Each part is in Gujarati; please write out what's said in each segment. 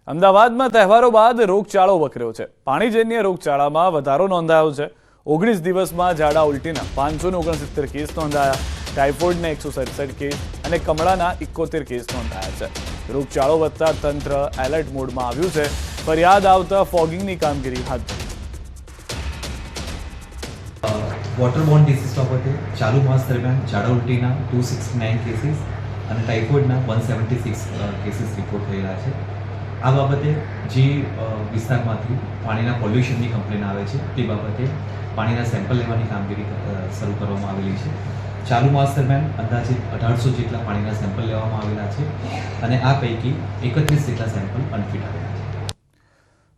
અમદાવાદમાં તહેવારો બાદ રોગચાળો વકર્યો છે। પાણીજન્ય રોગચાળામાં વધારો નોંધાયો છે। 19 દિવસમાં ઝાડા ઉલટીના 569 કેસ નોંધાયા, ટાઇફોઇડના 167 કેસ અને કમળાના 71 કેસ નોંધાયા છે। રોગચાળો વધતા તંત્ર એલર્ટ મોડમાં આવ્યું છે। ફરિયાદ આવતા ફોગિંગની કામગીરી હાથ ધરી। વોટરબોર્ન ડિસીઝ બાબતે ચાલુ માસ દરમિયાન ઝાડા ઉલટીના 269 કેસીસ અને ટાઇફોઇડના 176 કેસીસ રિપોર્ટ થયેલા છે। આ બાબતે જે વિસ્તારમાંથી પાણીના પોલ્યુશનની કમ્પ્લેન આવે છે તે બાબતે પાણીના સેમ્પલ લેવાની કામગીરી શરૂ કરવામાં આવેલી છે। ચાલુ માસ દરમિયાન અંદાજિત 1800 જેટલા પાણીના સેમ્પલ લેવામાં આવેલા છે અને આ પૈકી 31 જેટલા સેમ્પલ અનફિટ આવેલા છે।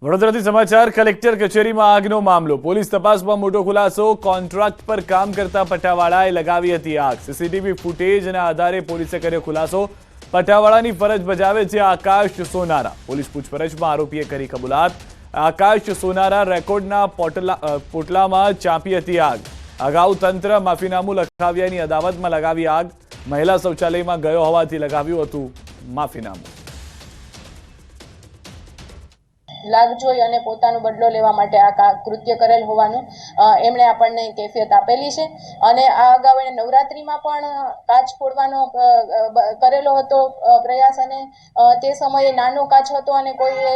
વડોદરાથી સમાચાર। કલેક્ટર કચેરીમાં આગનો મામલો, પોલીસ તપાસમાં મોટો ખુલાસો। કોન્ટ્રાક્ટ પર કામ કરતા પટાવાળાએ લગાવી હતી આગ। સીસીટીવી ફૂટેજના આધારે પોલીસે કર્યો ખુલાસો। પટાવાળાની ફરજ બજાવે છે આકાશ સોનારા। પોલીસ પૂછપરછમાં આરોપીએ કરી કબૂલાત। આકાશ સોનારા રેકોર્ડના પોટલામાં ચાંપી હતી આગ। અગાઉ તંત્ર માફીનામું લખાવ્યાની અદાવતમાં લગાવી આગ। મહિલા શૌચાલયમાં ગયો હોવાથી લગાવ્યું હતું માફીનામું। લાગ જોઈ અને પોતાનો બદલો લેવા માટે આ કૃત્ય કરેલ હોવાનું એમણે આપણને કેફિયત આપેલી છે અને આ અગાઉ એણે નવરાત્રિમાં પણ કાચ ફોડવાનો કરેલો હતો પ્રયાસ અને તે સમયે નાનો કાચ હતો અને કોઈએ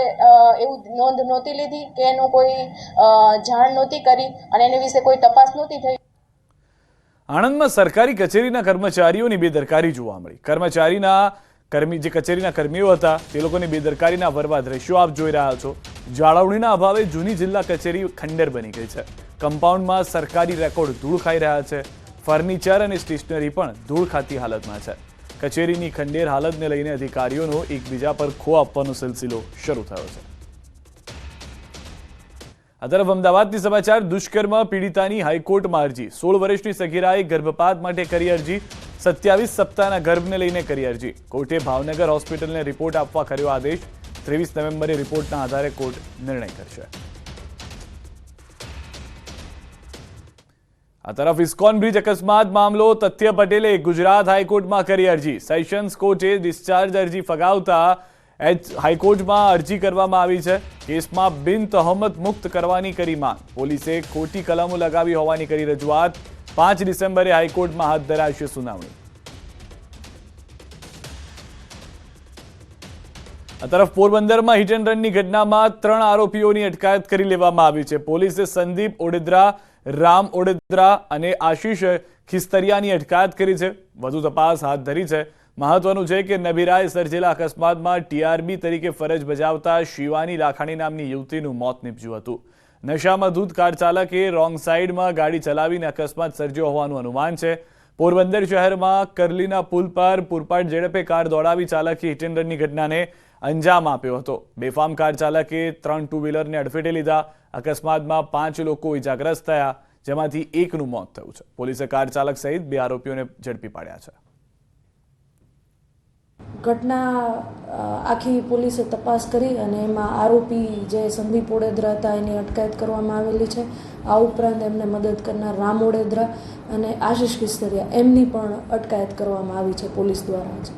એવું નોંધ નહોતી લીધી કે એનું કોઈ જાણ નહોતી કરી અને એની વિશે કોઈ તપાસ નહોતી થઈ। આણંદમાં સરકારી કચેરીના કર્મચારીઓની બેદરકારી જોવા મળી। જે કચેરીના કર્મીઓ હતા તે લોકોની બેદરકારીના વરવા દ્રશ્યો આપ જોઈ રહ્યા છો। જાળવણીના અભાવે જૂની જિલ્લા કચેરી ખંડેર બની ગઈ છે। કમ્પાઉન્ડમાં સરકારી રેકોર્ડ ધૂળ ખાઈ રહ્યા છે। ફર્નિચર અને સ્ટેશનરી પણ ધૂળ ખાતી હાલતમાં છે। કચેરીની ખંડેર હાલતને લઈને અધિકારીઓનો એકબીજા પર ખો આપવાનો સિલસિલો શરૂ થયો છે। આ તરફ અમદાવાદથી સમાચાર। દુષ્કર્મ પીડિતાની હાઈકોર્ટમાં અરજી। 16 વર્ષની સગીરાએ ગર્ભપાત માટે કરી અરજી। 27 સપ્તાહના ગર્ભને લઈને કરી અરજી। કોર્ટે ભાવનગર હોસ્પિટલને રિપોર્ટ આપવા કર્યો આદેશ। 23 નવેમ્બરે રિપોર્ટના આધારે કોર્ટ નિર્ણય કરશે। આ તરફ ઇસ્કોન બ્રિજ અકસ્માત મામલો। તથ્ય પટેલે ગુજરાત હાઈકોર્ટમાં કરી અરજી। સેશન્સ કોર્ટે ડિસ્ચાર્જ અરજી ફગાવતા હાઈકોર્ટમાં અરજી કરવામાં આવી છે। કેસમાં બિન તહોમત મુક્ત કરવાની કરી માંગ। પોલીસે ખોટી કલમો લગાવી હોવાની કરી રજૂઆત। 5 ડિસેમ્બરે હાઈકોર્ટમાં હાથ ધરાશે સુનાવણી। આ તરફ પોરબંદરમાં હિટ એન્ડ રનની ઘટનામાં 3 આરોપીઓની અટકાયત કરી લેવામાં આવી છે। પોલીસે સંદીપ ઓડેદરા, રામ ઓડેદરા અને આશીષ ખિસ્તરિયાની અટકાયત કરી છે। વધુ તપાસ હાથ ધરી છે। મહત્વનું છે કે નબીરાએ સર્જેલા અકસ્માતમાં ટીઆરબી તરીકે ફરજ બજાવતા શિવાની લાખાણી નામની યુવતીનું મોત નીપજ્યું હતું। નશામાં ધૂત કાર ચાલકે રોંગ સાઈડમાં ગાડી ચલાવીને અકસ્માત સર્જ્યો હોવાનું અનુમાન છે। પોરબંદર શહેરમાં કરલીના પુલ પર પૂરપાટ ઝડપે કાર દોડાવી ચાલકે હિટ એન્ડ રનની ઘટનાને અંજામ આપ્યો હતો। બેફામ કાર ચાલકે 3 ટુ વ્હીલરને અડફેટે લીધા। અકસ્માતમાં 5 લોકો ઇજાગ્રસ્ત થયા, જેમાંથી એકનું મોત થયું છે। પોલીસે કાર ચાલક સહિત 2 આરોપીઓને ઝડપી પાડ્યા છે। ઘટના આખી પોલીસે તપાસ કરી અને એમાં આરોપી જે સંદીપ ઓડેદરા હતા એની અટકાયત કરવામાં આવેલી છે। આ ઉપરાંત એમને મદદ કરનાર રામ ઓડેદરા અને આશીષ ખિસ્તરિયા એમની પણ અટકાયત કરવામાં આવી છે પોલીસ દ્વારા।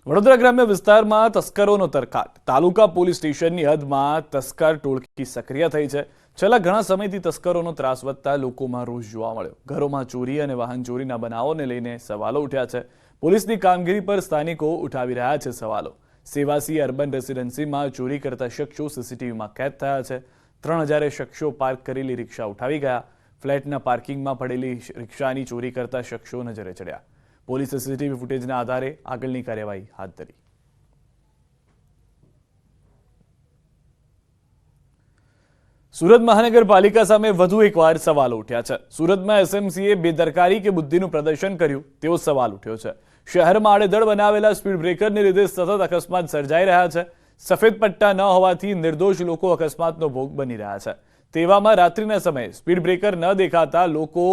વડોદરા ગ્રામ્ય વિસ્તારમાં તસ્કરોનો તરખાટ। તાલુકા પોલીસ સ્ટેશનની હદમાં તસ્કર ટોળકી સક્રિય થઈ છે। છેલ્લા ઘણા સમયથી તસ્કરોનો ત્રાસ વધતા લોકોમાં રોષ જોવા મળ્યો। ઘરોમાં ચોરી અને વાહન ચોરીના બનાવોને લઈને સવાલો ઉઠ્યા છે। પોલીસની કામગીરી પર સ્થાનિકો ઉઠાવી રહ્યા છે સવાલો। સેવાસી અર્બન રેસિડેન્સીમાં ચોરી કરતા શખ્સો સીસીટીવીમાં કેદ થયા છે। 3000 શખ્સો પાર્ક કરેલી રિક્ષા ઉઠાવી ગયા। ફ્લેટના પાર્કિંગમાં પડેલી રિક્ષાની ચોરી કરતા શખ્સો નજરે ચડ્યા। પોલીસે સીસીટીવી ફૂટેજના આધારે આગળની કાર્યવાહી હાથ ધરી। સુરત મહાનગરપાલિકા સામે વધુ એકવાર સવાલો ઉઠ્યા છે। સુરતમાં એસએમસીએ બેદરકારી કે બુદ્ધિનું પ્રદર્શન કર્યું તેવો સવાલ ઉઠ્યો છે। શહેરમાં આડેધડ બનાવેલા સ્પીડ બ્રેકરને લીધે સતત અકસ્માત સર્જાઈ રહ્યા છે। સફેદ પટ્ટા ન હોવાથી નિર્દોષ લોકો અકસ્માતનો ભોગ બની રહ્યા છે। તેવામાં રાત્રિના સમયે સ્પીડ બ્રેકર ન દેખાતા લોકો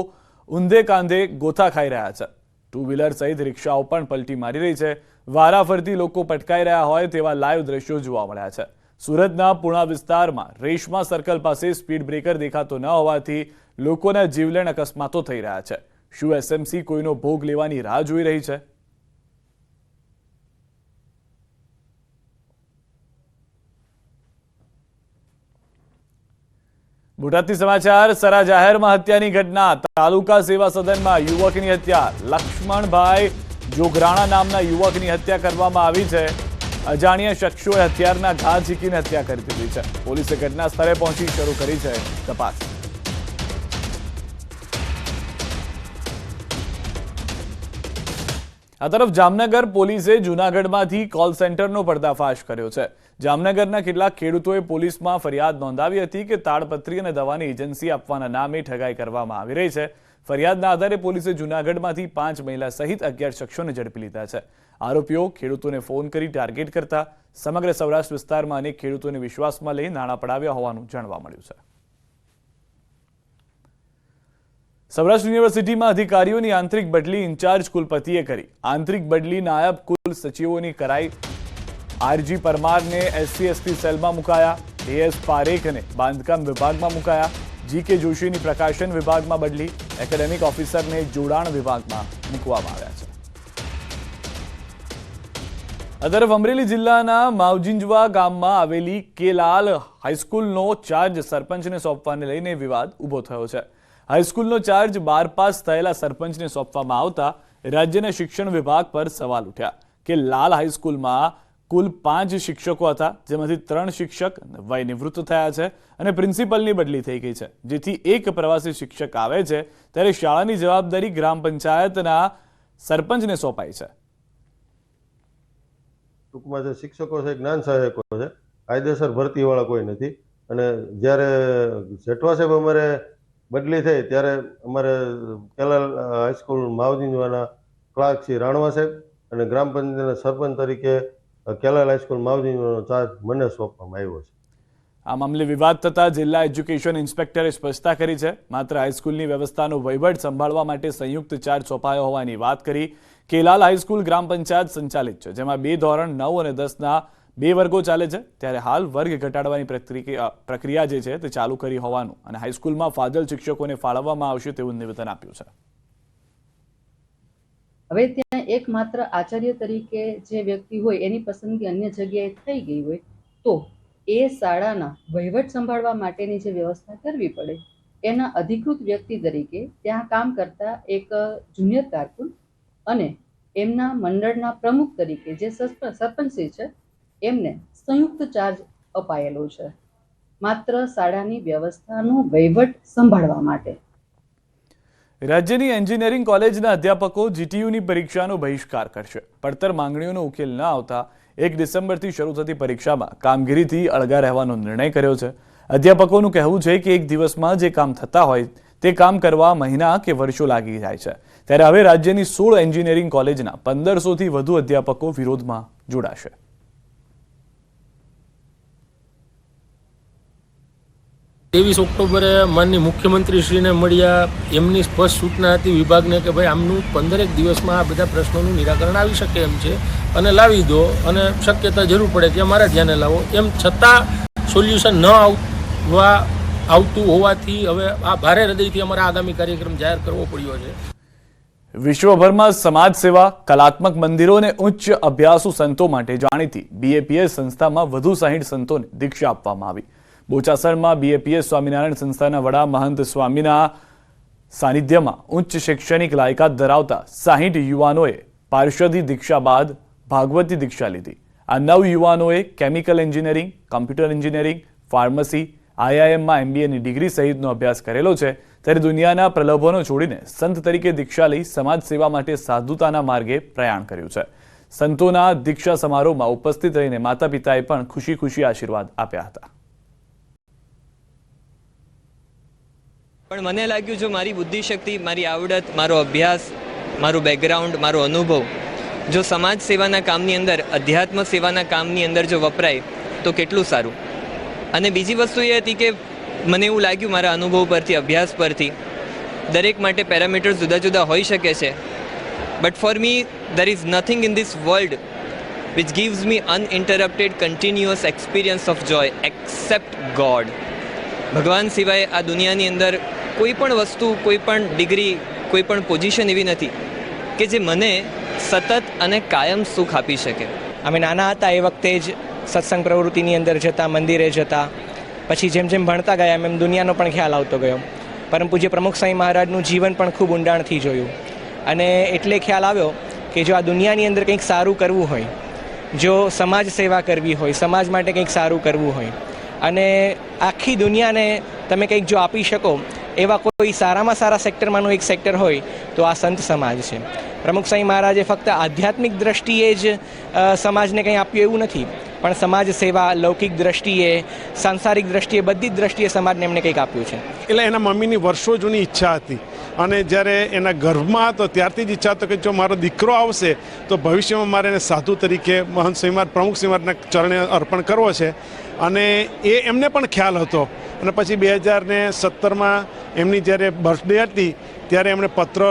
ઊંધે કાંધે ગોથા ખાઈ રહ્યા છે। 2 વ્હીલર સહિત રિક્ષાઓ પણ પલટી મારી રહી છે। વારાફરતી લોકો પટકાઈ રહ્યા હોય તેવા લાઈવ દ્રશ્યો જોવા મળ્યા છે। સુરતના પૂણા વિસ્તારમાં રેશમા સર્કલ પાસે સ્પીડ બ્રેકર દેખાતો ન હોવાથી લોકોના જીવલેણ અકસ્માતો થઈ રહ્યા છે। શું એસએમસી કોઈનો ભોગ લેવાની રાહ જોઈ રહી છે? બોટાદથી સમાચાર સરા જાહેરમાં હત્યાની ઘટના તાલુકા સેવા સદનમાં યુવકની હત્યા લક્ષ્મણભાઈ જોગરાણા નામના યુવકની હત્યા કરવામાં આવી છે અજાણ્યા શખ્સોએ હથિયારના ઘા ઝીકીને હત્યા કરી દીધી છે પોલીસે ઘટના સ્થળે પહોંચી શરૂ કરી છે તપાસ આ તરફ જામનગર પોલીસે જૂનાગઢમાંથી કોલ સેન્ટરનો પર્દાફાશ કર્યો છે જામનગરના કેટલાક ખેડૂતોએ પોલીસમાં ફરિયાદ નોંધાવી હતી કે તાડપત્રી અને દવાની એજન્સી આપવાના નામે ઠગાઈ કરવામાં આવી રહી છે ફરિયાદના આધારે પોલીસે જૂનાગઢમાંથી 5 મહિલા સહિત 11 શખ્સોને ઝડપી લીધા છે આરોપીઓ ખેડૂતોને ફોન કરી ટાર્ગેટ કરતા સમગ્ર સૌરાષ્ટ્ર વિસ્તારમાં અનેક ખેડૂતોને વિશ્વાસમાં લઈ નાણાં પડાવ્યા હોવાનું જાણવા મળ્યું છે સૌરાષ્ટ્ર યુનિવર્સિટીમાં અધિકારીઓની આંતરિક બદલી ઇન્ચાર્જ કુલપતિએ કરી આંતરિક બદલી નાયબ કુલ સચિવોની કરાઈ આરજી પરમારને SC/ST સેલમાં મુકાયા AS પારેખને બાંધકામ વિભાગમાં મુકાયા GK જોશીની પ્રકાશન વિભાગમાં બદલી એકેડેમિક ઓફિસરને જોડાણ વિભાગમાં મૂકવામાં આવ્યા છે આ તરફ અમરેલી જિલ્લાના માવજીંજવા ગામમાં આવેલી કેલાલ હાઈસ્કૂલનો ચાર્જ સરપંચને સોંપવાને લઈને વિવાદ ઊભો થયો છે હાઈસ્કૂલનો ચાર્જ 12 પાસ થયેલા સરપંચને સોંપવામાં આવતા રાજ્યના શિક્ષણ વિભાગ પર સવાલ ઉઠ્યા કે લાલ હાઈસ્કૂલમાં કુલ 5 શિક્ષકો હતા જેમાંથી 3 શિક્ષક વય નિવૃત્ત થયા છે અને પ્રિન્સિપલની બદલી થઈ ગઈ છે જેથી એક પ્રવાસી શિક્ષક આવે છે ત્યારે શાળાની જવાબદારી ગ્રામ પંચાયતના સરપંચને સોંપાઈ છે ટૂંકમાં જે શિક્ષકો છે જ્ઞાન સહાયકો છે કાયદેસર ભરતીવાળા કોઈ નથી અને જ્યારે જેઠવા સાહેબ અમારે બદલી થઈ ત્યારે અમારે કેલાલ હાઈસ્કૂલ માવજીંજવાના ક્લાર્ક શ્રી રાણવા સાહેબ અને ગ્રામ પંચાયતના સરપંચ તરીકે કેલાલ હાઈસ્કૂલ માવજીંજવાનો ચાર્જ મને સોંપવામાં આવ્યો છે આ મામલે વિવાદ થતા જિલ્લા એજ્યુકેશન ઇન્સ્પેક્ટરે સ્પષ્ટતા કરી છે માત્ર હાઈસ્કૂલની વ્યવસ્થાનો વહીવટ સંભાળવા માટે સંયુક્ત ચાર્જ સોંપાયો હોવાની વાત કરી કેલાલ હાઈસ્કૂલ ગ્રામ પંચાયત સંચાલિત છે જેમાં 2 ધોરણ 9 અને 10ના 2 વર્ગો ચાલે છે ત્યારે હાલ વર્ગ ઘટાડવાની પ્રક્રિયા જે છે તે ચાલુ કરી હોવાનું અને હાઈસ્કૂલમાં ફાજલ શિક્ષકોને ફાળવવામાં આવશે તેવું નિવેદન આપ્યું છે હવે ત્યાં એકમાત્ર આચાર્ય તરીકે જે વ્યક્તિ હોય એની પસંદગી અન્ય જગ્યાએ થઈ ગઈ હોય તો એ શાળાના વહીવટ સંભાળવા માટેની જે વ્યવસ્થા કરવી પડે એના અધિકૃત વ્યક્તિ તરીકે ત્યાં કામ કરતા એક જુનિયર કારકુન અને એમના મંડળના પ્રમુખ તરીકે જે સરપંચશ્રી છે એમને સંયુક્ત ચાર્જ અપાયેલો છે માત્ર શાળાની વ્યવસ્થાનો વહીવટ સંભાળવા માટે રાજ્યની એન્જિનિયરિંગ કોલેજના અધ્યાપકો GTUની પરીક્ષાનો બહિષ્કાર કરશે પડતર માંગણીઓનો ઉકેલ ન આવતા 1 ડિસેમ્બરથી શરૂ થતી પરીક્ષામાં કામગીરીથી અળગા રહેવાનો નિર્ણય કર્યો છે અધ્યાપકોનું કહેવું છે કે એક દિવસમાં જે કામ થતા હોય તે કામ કરવા મહિના કે વર્ષો લાગી જાય છે ત્યારે હવે રાજ્યની 16 એન્જિનિયરિંગ કોલેજના 1500થી વધુ અધ્યાપકો વિરોધમાં જોડાશે 23 ઓક્ટોબરે માનનીય મુખ્યમંત્રીશ્રીને મળ્યા એમની સ્પષ્ટ સૂચના હતી વિભાગને કે ભાઈ આમનું 15 દિવસમાં આ બધા પ્રશ્નોનું નિરાકરણ આવી શકે એમ છે અને લાવી દો અને શક્યતા જરૂર પડે ત્યાં મારા ધ્યાને લાવો એમ છતાં સોલ્યુશન ન આવતું હોવાથી હવે આ ભારે હૃદયથી અમારા આગામી કાર્યક્રમ જાહેર કરવો પડ્યો છે વિશ્વભરમાં સમાજ સેવા કલાત્મક મંદિરો અને ઉચ્ચ અભ્યાસુ સંતો માટે જાણીતી BAPS સંસ્થામાં વધુ 60 સંતોને દીક્ષા આપવામાં આવી બોચાસણમાં BAPS સ્વામિનારાયણ સંસ્થાના વડા મહંત સ્વામીના સાનિધ્યમાં ઉચ્ચ શૈક્ષણિક લાયકાત ધરાવતા 60 યુવાનોએ પાર્ષદી દીક્ષા બાદ ભાગવતી દીક્ષા લીધી આ 9 યુવાનોએ chemical engineering computer engineering pharmacy IIMમાં MBAની ડિગ્રી સહિતનો અભ્યાસ કરેલો છે ત્યારે દુનિયાના પ્રલોભનો છોડીને સંત તરીકે દીક્ષા લઈ સમાજ સેવા માટે સાધુતાના માર્ગે પ્રયાણ કર્યું છે સંતોના દીક્ષા સમારોહમાં ઉપસ્થિત રહીને માતા પિતાએ પણ ખુશી ખુશી આશીર્વાદ આપ્યા હતા પણ મને લાગ્યું જો મારી બુદ્ધિશક્તિ મારી આવડત મારો અભ્યાસ મારું બેકગ્રાઉન્ડ મારો અનુભવ જો સમાજ સેવાના કામની અંદર અધ્યાત્મ સેવાના કામની અંદર જો વપરાય તો કેટલું સારું અને બીજી વસ્તુ એ હતી કે મને એવું લાગ્યું મારા અનુભવ પરથી અભ્યાસ પરથી દરેક માટે પેરામીટર્સ જુદા જુદા હોઈ શકે છે but for me there is nothing in this world which gives me uninterrupted continuous experience of joy except God ભગવાન સિવાય આ દુનિયાની અંદર કોઈ પણ વસ્તુ કોઈ પણ ડિગ્રી કોઈ પણ પોઝિશન એવી નથી કે જે મને સતત અને કાયમ સુખ આપી શકે અમે નાના હતા એ વખતે જ સત્સંગ પ્રવૃત્તિની અંદર જતા મંદિરે જતા પછી જેમ જેમ ભણતા ગયા એમ દુનિયાનો પણ ખ્યાલ આવતો ગયો. પરમ પૂજ્ય પ્રમુખ સ્વામી મહારાજનું જીવન પણ ખૂબ ઊંડાણથી જોયું અને એટલે ખ્યાલ આવ્યો કે જો આ દુનિયાની અંદર કંઈક સારું કરવું હોય, જો સમાજ સેવા કરવી હોય, સમાજ માટે કંઈક સારું કરવું હોય અને આખી દુનિયાને તમે કંઈક જો આપી શકો એવા કોઈ સારામાં સારા સેક્ટરમાંનું એક સેક્ટર હોય તો આ સંત સમાજ છે. પ્રમુખ સ્વામી મહારાજે ફક્ત આધ્યાત્મિક દ્રષ્ટિએ જ સમાજને કંઈ આપ્યું એવું નથી, પણ સમાજ સેવા, લૌકિક દ્રષ્ટિએ, સાંસારિક દ્રષ્ટિએ, બધી જ દ્રષ્ટિએ સમાજને એમણે કંઈક આપ્યું છે. એટલે એના મમ્મીની વર્ષો જૂની ઈચ્છા હતી અને જ્યારે એના ગર્ભમાં હતો ત્યારથી જ ઈચ્છા હતો કે જો મારો દીકરો આવશે તો ભવિષ્યમાં મારે એને સાધુ તરીકે મહંત સ્વામી પ્રમુખ સ્વામીના ચરણે અર્પણ કરવો છે અને એમને પણ ખ્યાલ હતો. અને પછી 2017માં એમની જ્યારે બર્થડે હતી ત્યારે એમણે પત્ર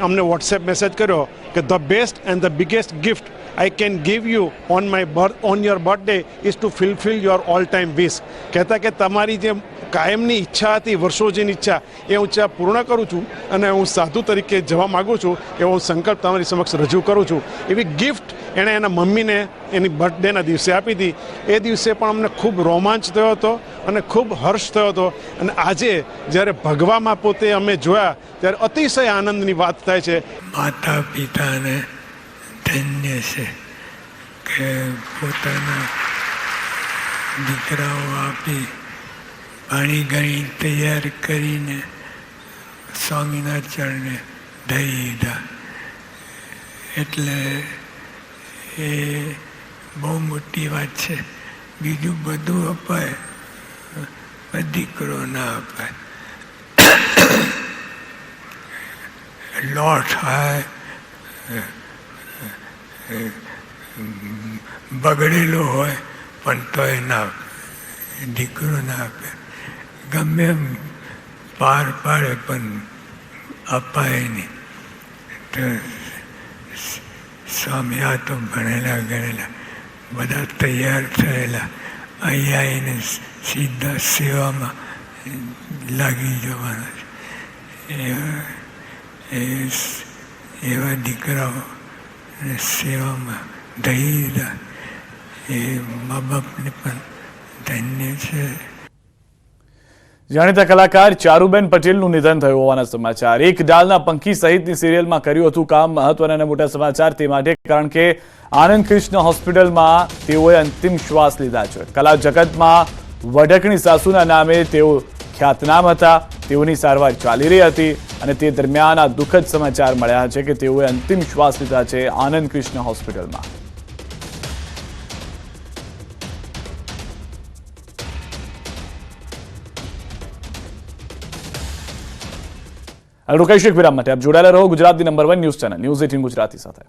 અમને વોટ્સએપ મેસેજ કર્યો કે the best and the biggest gift I can give you on your birthday is to fulfill your all time wish. કહેતા કે તમારી જે કાયમની ઈચ્છા હતી, વર્ષો જેની ઈચ્છા, એ હું ઈચ્છા પૂર્ણ કરું છું અને હું સાધુ તરીકે જવા માગું છું એવો હું સંકલ્પ તમારી સમક્ષ રજૂ કરું છું. એવી ગિફ્ટ એણે એના મમ્મીને એની બર્થડેના દિવસે આપી હતી. એ દિવસે પણ અમને ખૂબ રોમાંચ થયો હતો અને ખૂબ હર્ષ થયો હતો અને આજે જ્યારે ભગવામાં પોતે અમે જોયા ત્યારે અતિશય આનંદની વાત થાય છે. માતા પિતાને ધન્ય છે કે પોતાના દીકરાઓ આપી પાણી ગણી તૈયાર કરીને સ્વામીના ચરણે દઈ દીધા. એટલે એ બહુ મોટી વાત છે. બીજું બધું અપાય પણ દીકરો ના અપાય. લોટ થાય, બગડેલો હોય પણ તોય ના આપે, દીકરો ના આપે. ગમે એમ પાર પાડે પણ અપાય નહીં. તો સ્વામી આ તો ભણેલા ગણેલા બધા તૈયાર થયેલા અહીંયા આવીને સીધા સેવામાં લાગી જવાના છે. એવા દીકરાઓ સેવામાં દઈ દીધા એ મા બાપને પણ ધન્ય છે. જાણીતા કલાકાર ચારુબેન પટેલનું નિધન થયું હોવાના સમાચાર. એક ડાલના પંખી સહિતની સિરિયલમાં કર્યું હતું કામ. મહત્વના અને મોટા સમાચાર તે માટે કારણ કે આનંદ કૃષ્ણ હોસ્પિટલમાં તેઓએ અંતિમ શ્વાસ લીધા છે. કલા જગતમાં વઢકણી સાસુના નામે તેઓ ખ્યાતનામ હતા. તેઓની સારવાર ચાલી રહી હતી અને તે દરમિયાન આ દુઃખદ સમાચાર મળ્યા છે કે તેઓએ અંતિમ શ્વાસ લીધા છે આનંદ કૃષ્ણ હોસ્પિટલમાં. રોકાઈશું એક વિરામ માટે. આપ જોડાયેલા રહો ગુજરાતની number 1 news channel news 18 Gujarati સાથે.